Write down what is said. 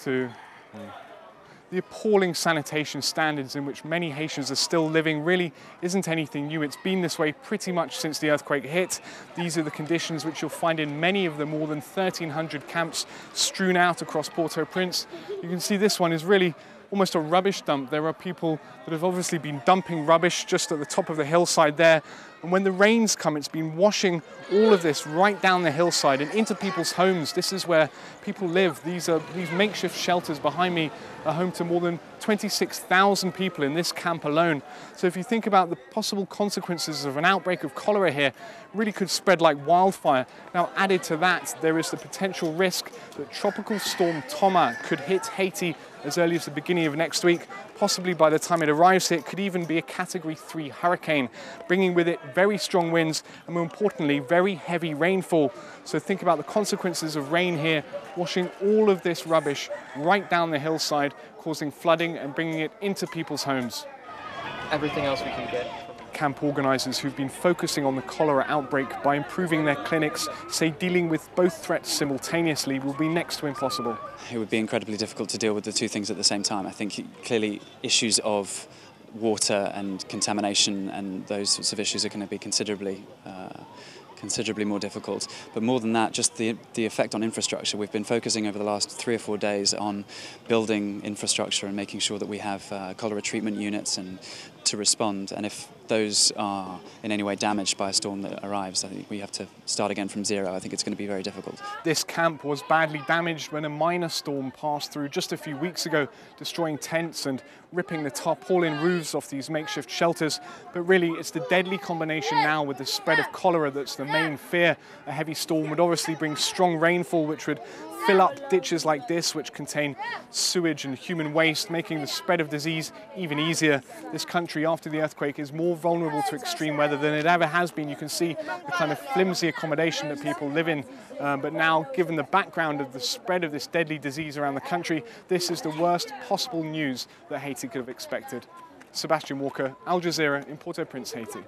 to the appalling sanitation standards in which many Haitians are still living really isn't anything new. It's been this way pretty much since the earthquake hit. These are the conditions which you'll find in many of the more than 1,300 camps strewn out across Port-au-Prince. You can see this one is really almost a rubbish dump. There are people that have obviously been dumping rubbish just at the top of the hillside there. And when the rains come, it's been washing all of this right down the hillside and into people's homes. This is where people live. These makeshift shelters behind me are home to more than 26,000 people in this camp alone. So if you think about the possible consequences of an outbreak of cholera here, it really could spread like wildfire. Now, added to that, there is the potential risk that Tropical Storm Thomas could hit Haiti as early as the beginning of next week. Possibly by the time it arrives here, it could even be a Category 3 hurricane, bringing with it very strong winds and, more importantly, very heavy rainfall. So think about the consequences of rain here, washing all of this rubbish right down the hillside, causing flooding and bringing it into people's homes. Everything else we can get. Camp organisers who've been focusing on the cholera outbreak by improving their clinics say dealing with both threats simultaneously will be next to impossible. It would be incredibly difficult to deal with the two things at the same time. I think clearly issues of water and contamination and those sorts of issues are going to be considerably more difficult. But more than that, just the effect on infrastructure. We've been focusing over the last 3 or 4 days on building infrastructure and making sure that we have cholera treatment units and to respond. And if those are in any way damaged by a storm that arrives, I think we have to start again from zero. I think it's going to be very difficult. This camp was badly damaged when a minor storm passed through just a few weeks ago, destroying tents and ripping the tarpaulin roofs off these makeshift shelters. But really, it's the deadly combination now with the spread of cholera that's the main fear. A heavy storm would obviously bring strong rainfall, which would fill up ditches like this, which contain sewage and human waste, making the spread of disease even easier. This country, after the earthquake, is more vulnerable to extreme weather than it ever has been. You can see the kind of flimsy accommodation that people live in. But now, given the background of the spread of this deadly disease around the country, this is the worst possible news that Haiti could have expected. Sebastian Walker, Al Jazeera in Port-au-Prince, Haiti.